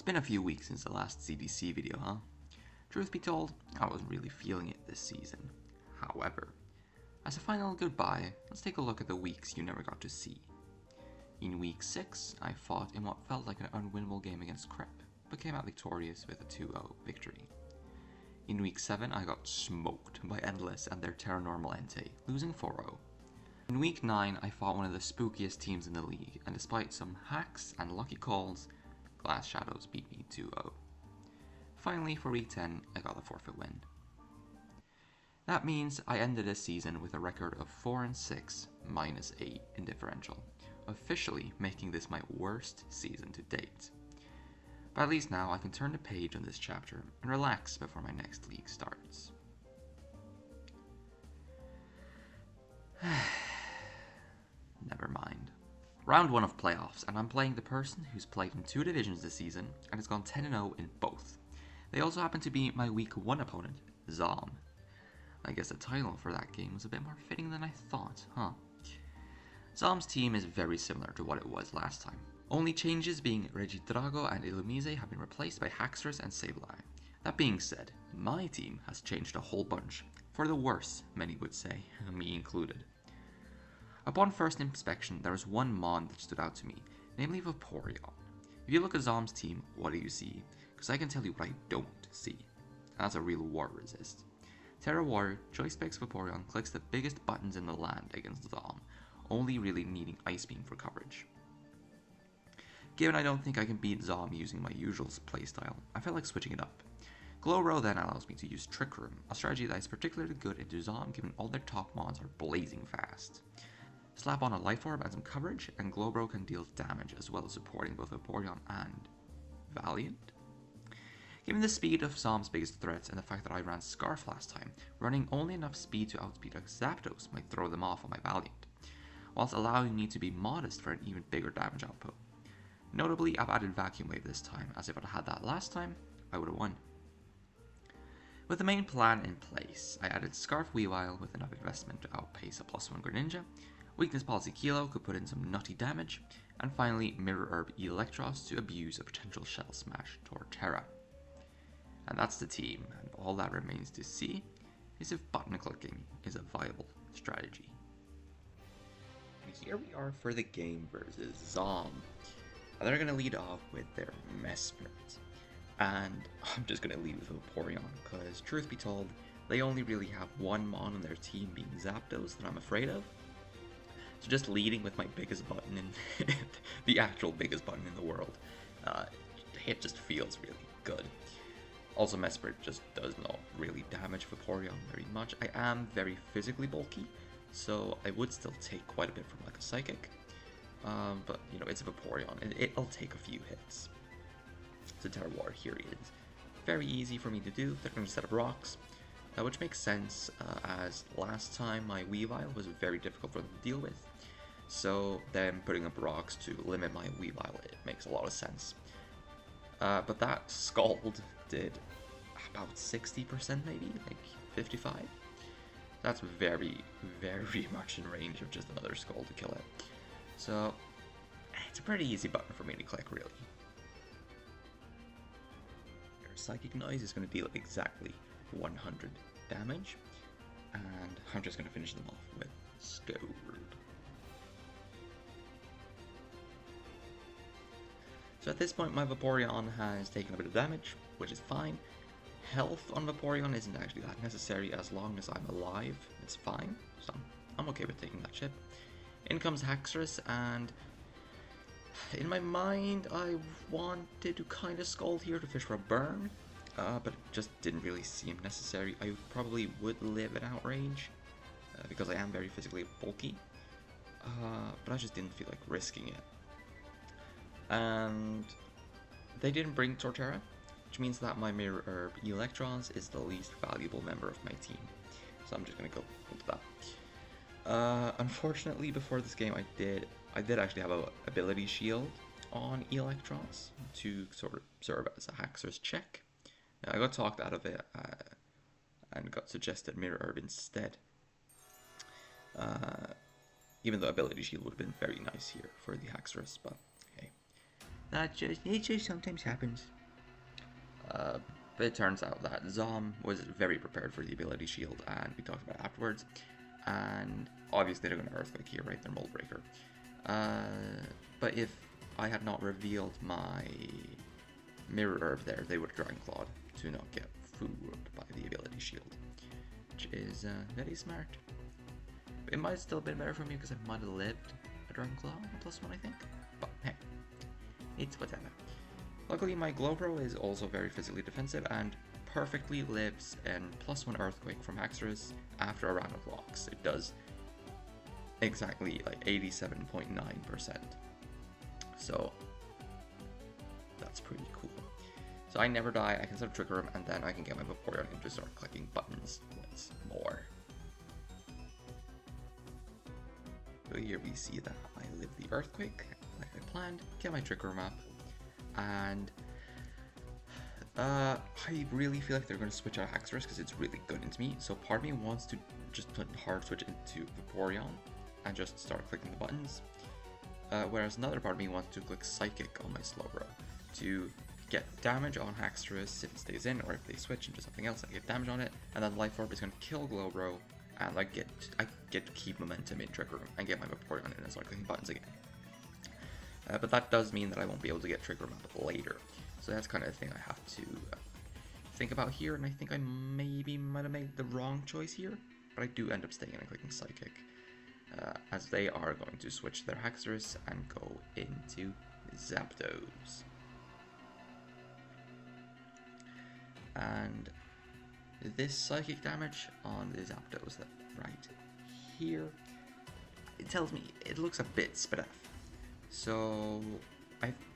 been a few weeks since the last CDC video, huh? Truth be told, I wasn't really feeling it this season. However, as a final goodbye, let's take a look at the weeks you never got to see. In week 6, I fought in what felt like an unwinnable game against Crep, but came out victorious with a 2-0 victory. In week 7, I got smoked by Endless and their Terranormal Entei, losing 4-0. In week 9, I fought one of the spookiest teams in the league, and despite some hacks and lucky calls, Glass Shadows beat me 2-0. Finally, for week 10, I got a forfeit win. That means I ended this season with a record of 4-6, -8 in differential, officially making this my worst season to date. But at least now I can turn the page on this chapter and relax before my next league starts. Never mind. Round 1 of playoffs, and I'm playing the person who's played in 2 divisions this season and has gone 10-0 in both. They also happen to be my week 1 opponent, Zom. I guess the title for that game was a bit more fitting than I thought, huh? Zom's team is very similar to what it was last time. Only changes being Regidrago and Illumise have been replaced by Haxorus and Sableye. That being said, my team has changed a whole bunch. For the worse, many would say, me included. Upon first inspection, there was one mon that stood out to me, namely Vaporeon. If you look at Zom's team, what do you see? Because I can tell you what I don't see. And that's a real war resist. Terra Warrior choice picks Vaporeon, clicks the biggest buttons in the land against Zom, only really needing Ice Beam for coverage. Given I don't think I can beat Zom using my usual playstyle, I felt like switching it up. Glow-Row then allows me to use Trick Room, a strategy that is particularly good into Zom given all their top mons are blazing fast. Slap on a Life Orb and some coverage, and Glow-Row can deal damage as well as supporting both Vaporeon and Valiant. Given the speed of Zom's biggest threats and the fact that I ran Scarf last time, running only enough speed to outspeed a Zapdos might throw them off on my Valiant, whilst allowing me to be modest for an even bigger damage output. Notably, I've added Vacuum Wave this time, as if I'd had that last time, I would have won. With the main plan in place, I added Scarf Weavile with enough investment to outpace a +1 Greninja, Weakness Policy Kilo could put in some nutty damage, and finally Mirror Herb Electros to abuse a potential Shell Smash Torterra. And that's the team, and all that remains to see is if button clicking is a viable strategy. And here we are for the game versus Zom. And they're going to lead off with their Mesprit. And I'm just going to lead with Vaporeon, because truth be told, they only really have one mon on their team being Zapdos that I'm afraid of. So just leading with my biggest button in the actual biggest button in the world, it just feels really good. Also, Mesprit just does not really damage Vaporeon very much. I am very physically bulky, so I would still take quite a bit from like a Psychic. But, you know, it's a Vaporeon, and it'll take a few hits. So Terra War here is very easy for me to do. They're going to set up rocks, which makes sense, as last time my Weavile was very difficult for them to deal with. So them putting up rocks to limit my Weavile, it makes a lot of sense. But that Scald did about 60% maybe, like 55. That's very, very much in range of just another Scald to kill it. So it's a pretty easy button for me to click, really. Your Psychic Noise is going to deal exactly 100 damage, and I'm just going to finish them off with Scourge. So at this point my Vaporeon has taken a bit of damage, which is fine. Health on Vaporeon isn't actually that necessary as long as I'm alive, it's fine, so I'm okay with taking that chip. In comes Haxorus, and in my mind I wanted to kind of Scald here to fish for a burn, but it just didn't really seem necessary. I probably would live in outrage, because I am very physically bulky, but I just didn't feel like risking it. And they didn't bring Torterra, which means that my Mirror Herb Electrons is the least valuable member of my team. So I'm just going to go into that. Unfortunately, before this game, I did actually have a ability shield on Electrons to sort of serve as a Haxorus check. Now, I got talked out of it and got suggested Mirror Herb instead. Even though ability shield would have been very nice here for the Haxorus, but hey. It just sometimes happens. But it turns out that Zom was very prepared for the ability shield, and we talked about it afterwards. And obviously they're going to Earthquake here, right? They're Mold Breaker. But if I had not revealed my Mirror Herb there, they would have Dragon Clawed to not get fooled by the ability shield, which is very smart. But it might have still been better for me because I might have lived a Dragon Claw +1, I think. But hey, it's whatever. Luckily, my Glowbro is also very physically defensive and perfectly lives in +1 Earthquake from Haxorus after a round of locks. It does exactly like 87.9%. So that's pretty cool. So I never die, I can sort of Trick Room, and then I can get my Vaporeon and just start clicking buttons once more. So here we see that I live the Earthquake like I planned, get my Trick Room up, and I really feel like they're going to switch out Haxorus because it's really good into me. So part of me wants to just put hard switch into Vaporeon and just start clicking the buttons. Whereas another part of me wants to click Psychic on my Slowbro to get damage on Haxorus if it stays in, or if they switch into something else, I get damage on it, and then Life Orb is going to kill Glowbro, and I get to keep momentum in Trick Room and get my Vaporeon in and start clicking buttons again. But that does mean that I won't be able to get Trick Room up later. So that's kind of the thing I have to think about here, and I think I maybe might have made the wrong choice here, but I do end up staying in and clicking Psychic, as they are going to switch their Haxorus and go into Zapdos. And this Psychic damage on the Zapdos right here, it tells me it looks a bit sped up. So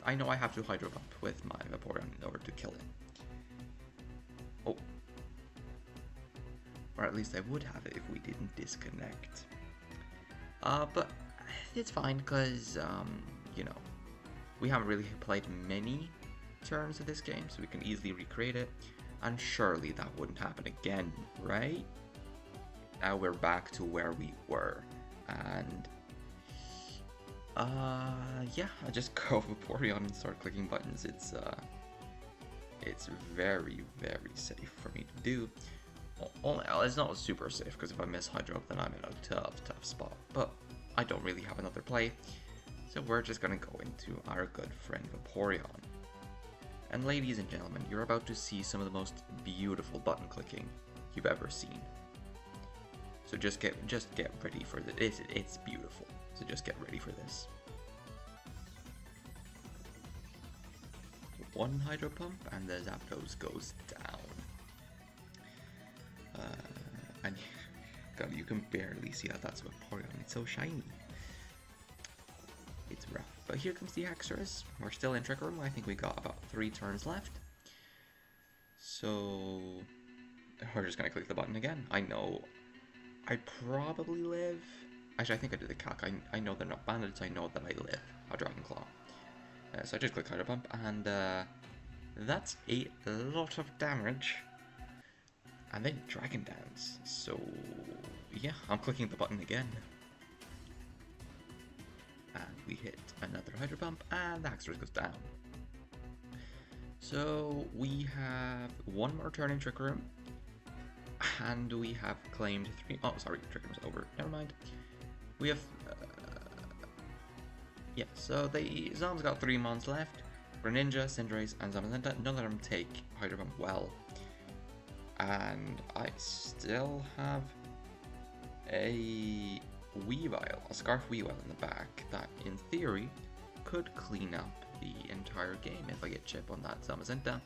I know I have to Hydro Pump with my Vaporeon in order to kill it. Oh. Or at least I would have it if we didn't disconnect. But it's fine because, you know, we haven't really played many turns of this game, so we can easily recreate it. And surely that wouldn't happen again, right? Now we're back to where we were. And yeah, I just go Vaporeon and start clicking buttons. It's very, very safe for me to do. Only, it's not super safe, because if I miss Hydro, then I'm in a tough spot. But I don't really have another play, so we're just gonna go into our good friend Vaporeon. And ladies and gentlemen, you're about to see some of the most beautiful button clicking you've ever seen. So just get ready for this. It's beautiful. So just get ready for this. One Hydro Pump and the Zapdos goes down. And God, you can barely see that that's Vaporeon. It's so shiny. It's rough. But here comes the Haxorus. We're still in Trick Room. I think we got about 3 turns left. So we're just gonna click the button again. I know I probably live. Actually, I think I did the calc. I know they're not bandits. I know that I live a Dragon Claw. So I just click Hydro Pump, and that's a lot of damage. And then Dragon Dance. So yeah, I'm clicking the button again. And we hit another Hydro Pump, and the Haxorus goes down. So we have one more turn in Trick Room, and we have claimed 3. Oh, sorry, Trick Room's over. Never mind. We have. Yeah, so the Zom's got 3 mons left. Greninja, Cinderace, and Zamazenta. None of them take Hydro Pump well. And I still have a Weavile, a Scarf Weavile in the back that, in theory, could clean up the entire game if I get Chip on that Zamazenta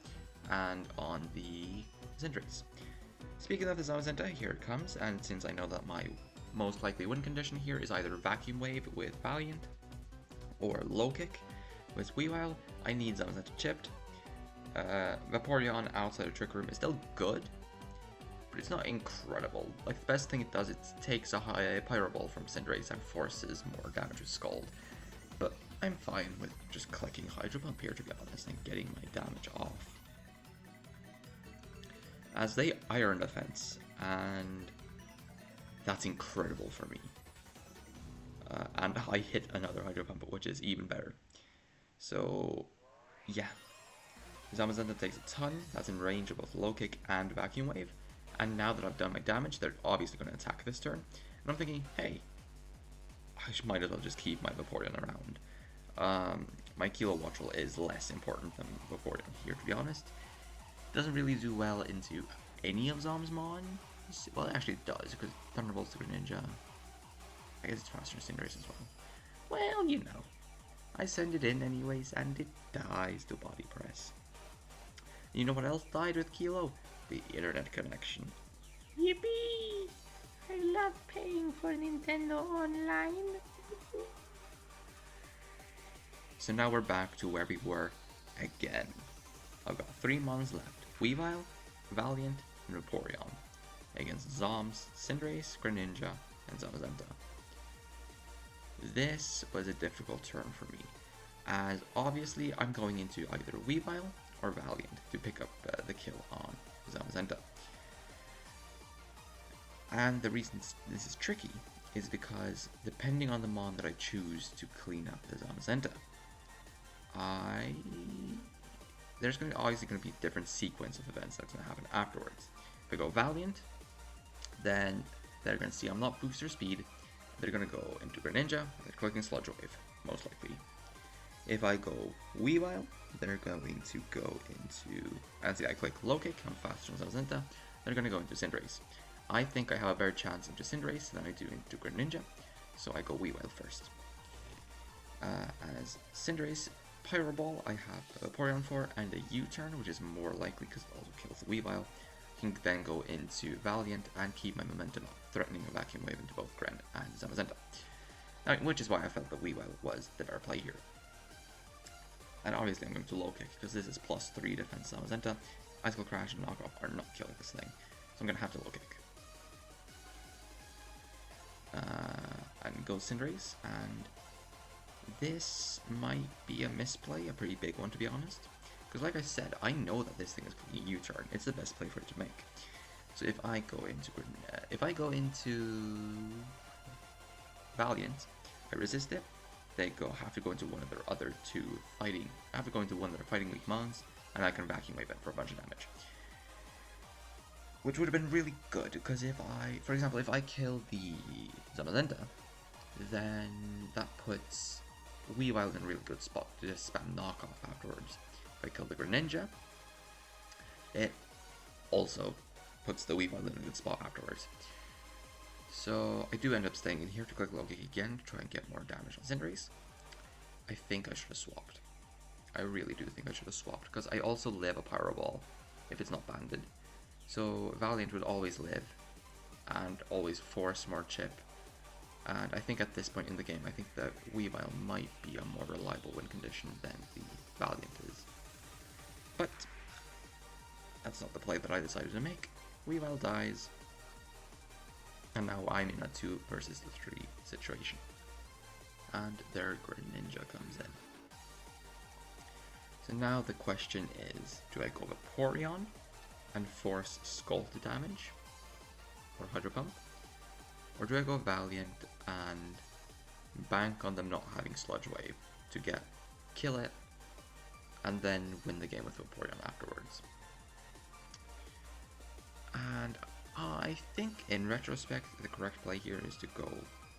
and on the Cinderace. Speaking of the Zamazenta, here it comes, and since I know that my most likely win condition here is either Vacuum Wave with Valiant or Low Kick with Weavile, I need Zamazenta chipped. Vaporeon outside of Trick Room is still good, but it's not incredible. Like, the best thing it does, it takes a high Pyro Ball from Cinderace and forces more damage with Scald. But I'm fine with just clicking Hydro Pump here, to be honest, and getting my damage off. As they Iron Defense, and that's incredible for me. And I hit another Hydro Pump, which is even better. So yeah, Zamazenta takes a ton. That's in range of both low kick and vacuum wave. And now that I've done my damage, they're obviously going to attack this turn. And I'm thinking, hey, I might as well just keep my Vaporeon around. My Kilo Watchel is less important than Vaporeon here, to be honest. Doesn't really do well into any of Zom's Mon. Well, it actually does, because Thunderbolt's the Greninja. I guess it's faster than Cinderace as well. Well, you know. I send it in anyways, and it dies to Body Press. You know what else died with Kilo? The internet connection. Yippee! I love paying for Nintendo Online. So now we're back to where we were again. I've got 3 Mons left. Weavile, Valiant, and Vaporeon. Against Zoms, Cinderace, Greninja, and Zamazenta. This was a difficult turn for me, as obviously I'm going into either Weavile or Valiant to pick up the kill on Zamazenta. And the reason this is tricky is because depending on the Mon that I choose to clean up the Zamazenta, there's obviously going to be a different sequence of events that's going to happen afterwards. If I go Valiant, then they're going to see I'm not booster speed. They're going to go into Greninja, they're clicking Sludge Wave, most likely. If I go Weavile, they're going to go into, and see I click Low Kick, I'm faster than Zamazenta, they're going to go into Cinderace. I think I have a better chance into Cinderace than I do into Greninja, so I go Weavile first. As Cinderace, Pyro Ball, I have a Vaporeon for, and a U-turn, which is more likely because it also kills the Weavile. Can then go into Valiant and keep my momentum up, threatening a Vacuum Wave into both Gren and Zamazenta. Now, which is why I felt that Weavile was the better play here. And obviously I'm going to Low Kick, because this is +3 defense Zamazenta. Icicle Crash and Knock Off are not killing this thing, so I'm going to have to Low Kick. And go Cinderace, and this might be a misplay, a pretty big one to be honest. Because like I said, I know that this thing is clicking U-turn. It's the best play for it to make. So if I go into Valiant, I resist it. They have to go into one of their other 2 fighting. I have to go into one of their fighting weak Mons, and I can Vacuum Wave it for a bunch of damage. Which would have been really good, because for example, if I kill the Zamazenta, then that puts Weavile in a really good spot to just spam knockoff afterwards. If I kill the Greninja, it also puts the Weavile in a good spot afterwards. So I do end up staying in here to click Low Kick again to try and get more damage on Cinderace. I think I should have swapped. I really do think I should have swapped, because I also live a Pyro Ball if it's not banded. So Valiant would always live and always force more chip. And I think at this point in the game, I think that Weavile might be a more reliable win condition than the Valiant is. But that's not the play that I decided to make. Weavile dies, and now I'm in a 2 versus 3 situation. And their Greninja comes in. So now the question is, do I go Vaporeon and force Skull to damage, or Hydro Pump? Or do I go Valiant and bank on them not having Sludge Wave to kill it, and then win the game with Vaporeon afterwards? And I think in retrospect the correct play here is to go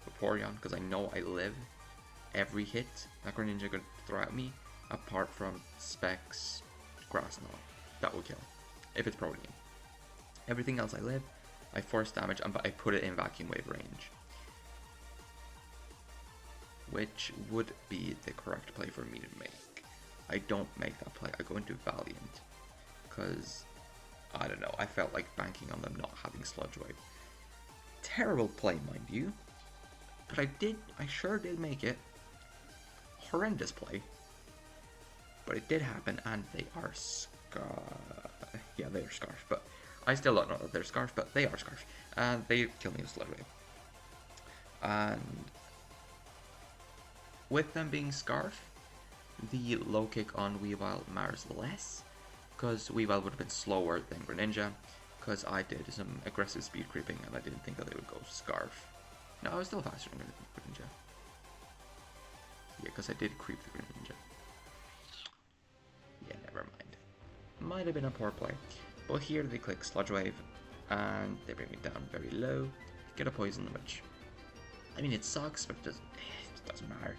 Vaporeon, because I know I live every hit that Greninja could throw at me, apart from Specs, Grass Knot. That will kill, if it's Protean. Everything else I live, I force damage, but I put it in Vacuum Wave range. Which would be the correct play for me to make. I don't make that play, I go into Valiant. Because, I don't know, I felt like banking on them not having Sludge Wave. Terrible play, mind you. But I sure did make it. Horrendous play. But it did happen, and they are yeah, they are Scarf, but I still don't know that they're Scarf, but they are Scarf. And they kill me with Sludge Wave. And with them being Scarf, the Low Kick on Weavile matters less, because Weavile would have been slower than Greninja, because I did some aggressive speed creeping and I didn't think that they would go Scarf. No, I was still faster than Greninja. Yeah, because I did creep the Greninja. might have been a poor play. But here they click Sludge Wave, and they bring me down very low, get a poison, which, I mean, it sucks, but it doesn't matter.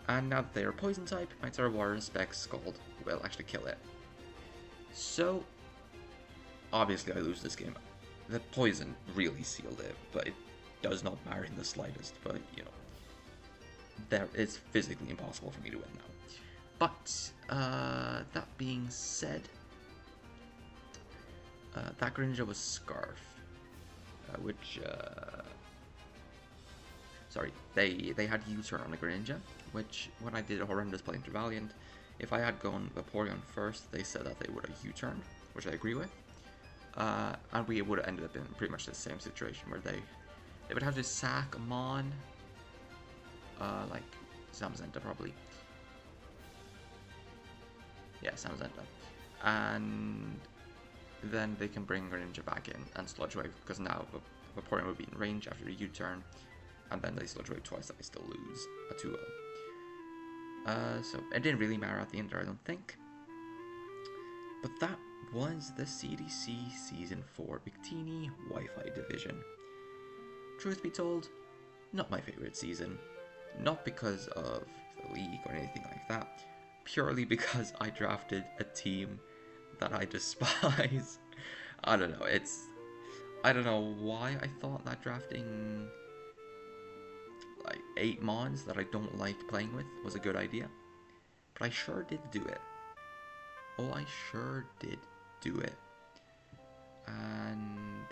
And now that they are poison type, my Terra Water Spec Scald will actually kill it. So, obviously I lose this game. The poison really sealed it, but it does not matter in the slightest. But, you know, it's physically impossible for me to win now. But, that being said, that Greninja was Scarf, which, sorry, they had U-turn on the Greninja, which, when I did a horrendous play into Valiant, if I had gone Vaporeon first, they said that they would have U-turned, which I agree with. And we would have ended up in pretty much the same situation where they would have to sack Mon, like Zamazenta probably. Yeah, Zamazenta. And then they can bring Greninja back in and Sludge Wave, because now Vaporeon would be in range after the U-turn, and then they Sludge Wave twice and I still lose a 2-0. So it didn't really matter at the end there, I don't think. But that was the CDC Season 4 Victini Wi-Fi Division. Truth be told, not my favorite season. Not because of the league or anything like that. Purely because I drafted a team that I despise. I don't know, I don't know why I thought that drafting like 8 mons that I don't like playing with was a good idea. But I sure did do it. Oh, I sure did do it. And,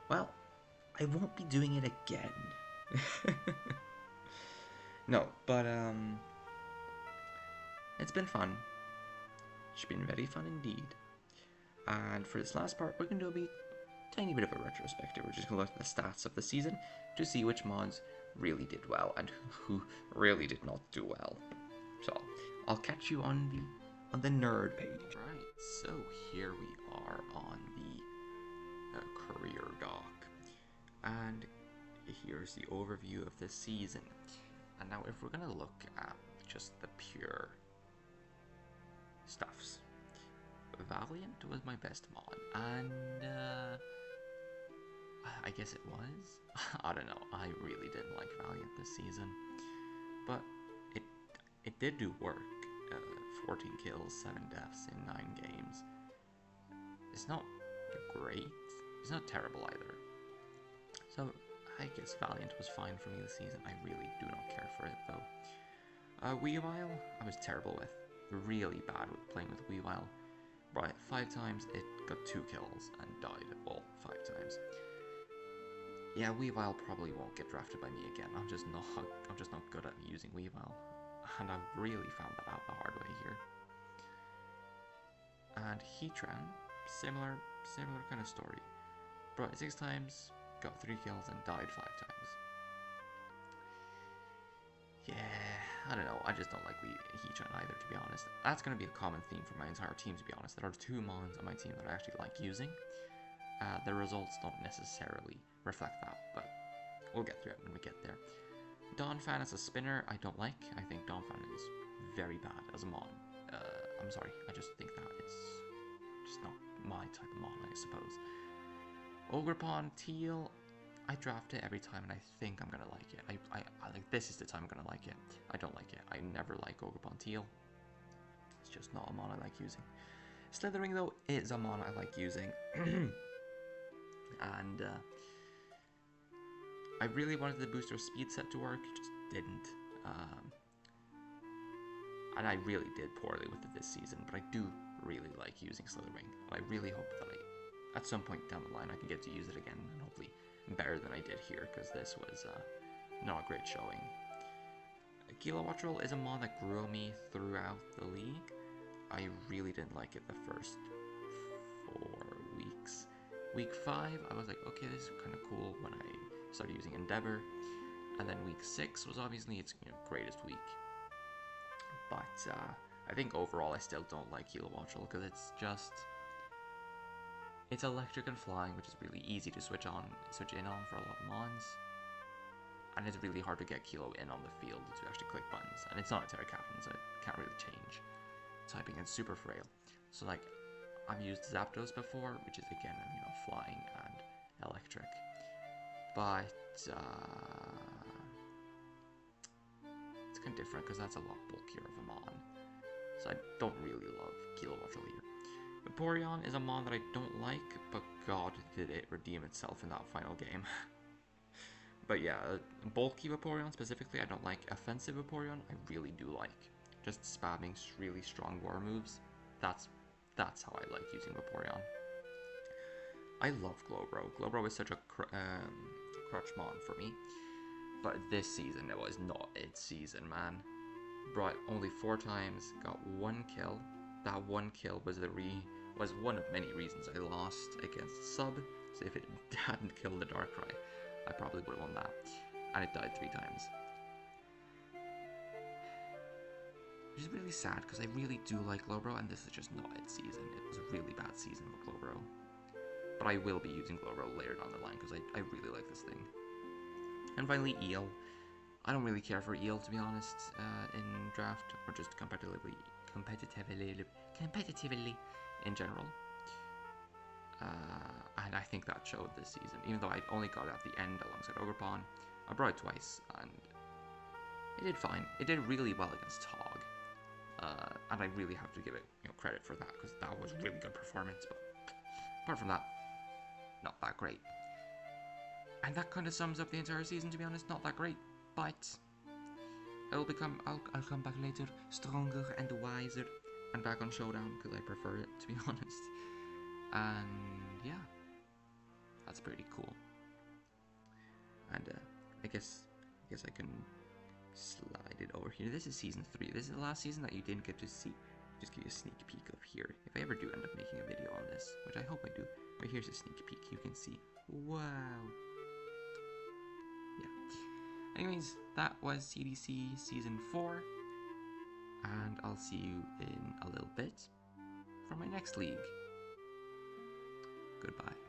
well, I won't be doing it again. No, but, it's been fun. It's been very fun indeed. And for this last part, we're going to do a tiny bit of a retrospective. We're just going to look at the stats of the season to see which mods really did well and who really did not do well. So, I'll catch you on the nerd page. Right, so here we are on the career doc. And here's the overview of this season. And now if we're going to look at just the pure stuffs, Valiant was my best mod, and I guess it was. I don't know, I really didn't like Valiant this season, but it did do work. 14 kills, 7 deaths in 9 games. It's not great, it's not terrible either. So I guess Valiant was fine for me this season. I really do not care for it though. Weavile, I was terrible with. Really bad with playing with Weavile. Brought it 5 times, it got 2 kills and died all 5 times. Yeah, Weavile probably won't get drafted by me again. I'm just not good at using Weavile. And I've really found that out the hard way here. And Heatran, similar kind of story. Brought it 6 times, got 3 kills and died 5 times. Yeah, I don't know, I just don't like Heatran either, to be honest. That's going to be a common theme for my entire team, to be honest. There are 2 mons on my team that I actually like using. The results don't necessarily reflect that, but we'll get through it when we get there. Donphan as a spinner, I don't like. I think Donphan is very bad as a mon. I'm sorry, I just think that it's just not my type of mon, I suppose. Ogerpon Teal, I draft it every time and I think I'm gonna like it. I like, this is the time I'm gonna like it. I don't like it. I never like Ogerpon Teal. It's just not a mon I like using. Slithering though is a mon I like using. And I really wanted the booster speed set to work, it just didn't. And I really did poorly with it this season, but I do really like using Slithering. And I really hope that at some point down the line I can get to use it again, and hopefully better than I did here, because this was not a great showing. Kilowattrel is a mod that grew on me throughout the league. I really didn't like it the first 4 weeks. Week 5, I was like, okay, this is kind of cool when I started using Endeavor. And then week 6 was obviously its greatest week. But I think overall I still don't like Kilowattrel, because it's electric and flying, which is really easy to switch in on for a lot of mons. And it's really hard to get Kilo in on the field to actually click buttons. And it's not a Terra Captain, so it can't really change. typing and super frail. So like, I've used Zapdos before, which is again, you know, flying and electric. But it's kind of different because that's a lot bulkier of a Mon. So I don't really love Kilowatt here. Vaporeon is a Mon that I don't like, but god did it redeem itself in that final game. But yeah, bulky Vaporeon specifically I don't like. Offensive Vaporeon I really do like. Just spamming really strong war moves. That's how I like using Vaporeon. I love Glowbro. Glowbro is such a crutch Mon for me. But this season, it was not its season, man. Brought only 4 times, got 1 kill. That 1 kill was one of many reasons I lost against Sub. So if it hadn't killed the Darkrai, I probably would have won that. And it died 3 times. Which is really sad, because I really do like Glowbro, and this is just not its season. It was a really bad season for Glowbro. But I will be using Glowbro later down the line, because I really like this thing. And finally, Eel. I don't really care for Eel, to be honest, in draft, or just competitively in general. And I think that showed this season. Even though I only got it at the end alongside Ogerpon, I brought it twice, and it did fine. It did really well against Tog, and I really have to give it credit for that, because that was really good performance. But apart from that, not that great. And that kind of sums up the entire season, to be honest. Not that great, but I'll come back later, stronger and wiser, and back on Showdown, because I prefer it, to be honest. And yeah, that's pretty cool. And I guess I can slide it over here. This is season 3. This is the last season that you didn't get to see. Just give you a sneak peek of here. If I ever do end up making a video on this, which I hope I do. But here's a sneak peek. You can see. Wow. Yeah. Anyways, that was CDC season 4. And I'll see you in a little bit for my next league. Goodbye.